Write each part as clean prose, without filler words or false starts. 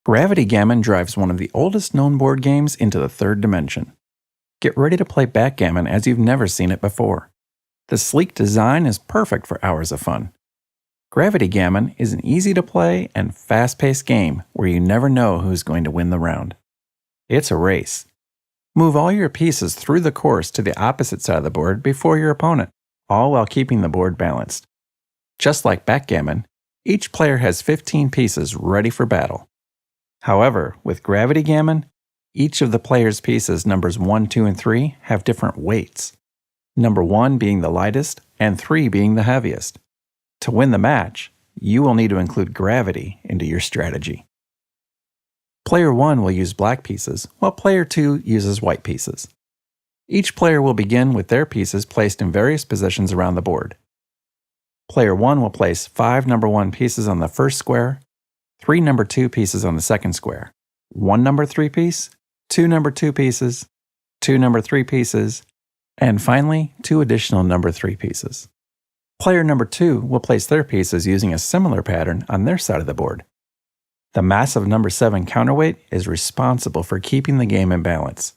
Gravity Gammon drives one of the oldest known board games into the third dimension. Get ready to play backgammon as you've never seen it before. The sleek design is perfect for hours of fun. Gravity Gammon is an easy-to-play and fast-paced game where you never know who's going to win the round. It's a race. Move all your pieces through the course to the opposite side of the board before your opponent, all while keeping the board balanced. Just like backgammon, each player has 15 pieces ready for battle. However, with Gravity Gammon, each of the player's pieces numbers 1, 2, and 3 have different weights. Number 1 being the lightest and 3 being the heaviest. To win the match, you will need to include gravity into your strategy. Player 1 will use black pieces, while Player 2 uses white pieces. Each player will begin with their pieces placed in various positions around the board. Player 1 will place 5 number 1 pieces on the first square, 3 number 2 pieces on the second square, 1 number 3 piece, 2 number 2 pieces, 2 number 3 pieces, and finally 2 additional number 3 pieces. Player number 2 will place their pieces using a similar pattern on their side of the board. The massive number 7 counterweight is responsible for keeping the game in balance.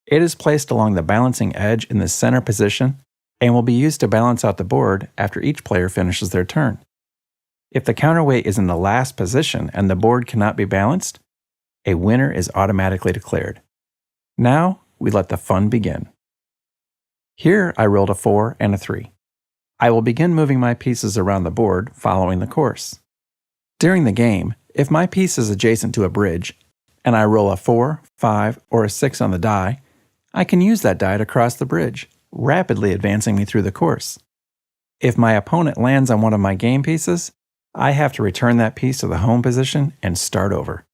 It is placed along the balancing edge in the center position and will be used to balance out the board after each player finishes their turn. If the counterweight is in the last position and the board cannot be balanced, a winner is automatically declared. Now, we let the fun begin. Here I rolled a 4 and a 3. I will begin moving my pieces around the board following the course. During the game, if my piece is adjacent to a bridge, and I roll a 4, 5, or a 6 on the die, I can use that die to cross the bridge, rapidly advancing me through the course. If my opponent lands on one of my game pieces, I have to return that piece to the home position and start over.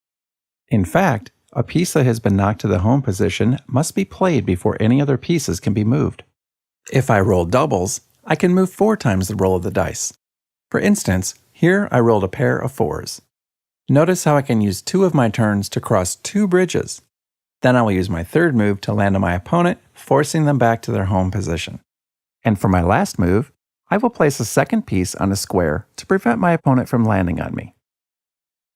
In fact, a piece that has been knocked to the home position must be played before any other pieces can be moved. If I roll doubles, I can move 4 times the roll of the dice. For instance, here I rolled a pair of 4s. Notice how I can use 2 of my turns to cross 2 bridges. Then I will use my third move to land on my opponent, forcing them back to their home position. And for my last move, I will place a second piece on a square to prevent my opponent from landing on me.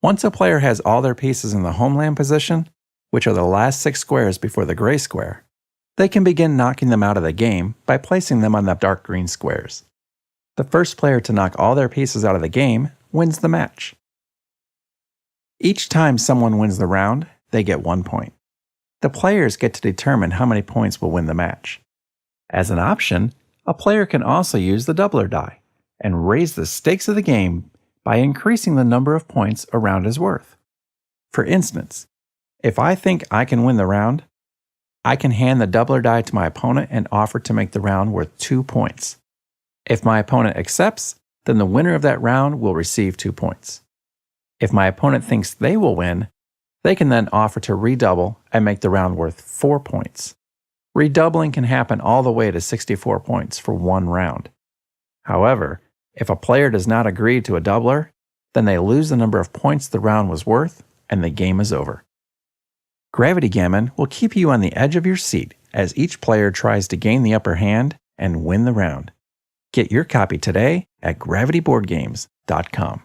Once a player has all their pieces in the homeland position, which are the last 6 squares before the gray square, they can begin knocking them out of the game by placing them on the dark green squares. The first player to knock all their pieces out of the game wins the match. Each time someone wins the round, they get 1 point. The players get to determine how many points will win the match. As an option, a player can also use the doubler die and raise the stakes of the game by increasing the number of points a round is worth. For instance, if I think I can win the round, I can hand the doubler die to my opponent and offer to make the round worth 2 points. If my opponent accepts, then the winner of that round will receive 2 points. If my opponent thinks they will win, they can then offer to redouble and make the round worth 4 points. Redoubling can happen all the way to 64 points for 1 round. However, if a player does not agree to a doubler, then they lose the number of points the round was worth and the game is over. Gravity Gammon will keep you on the edge of your seat as each player tries to gain the upper hand and win the round. Get your copy today at gravityboardgames.com.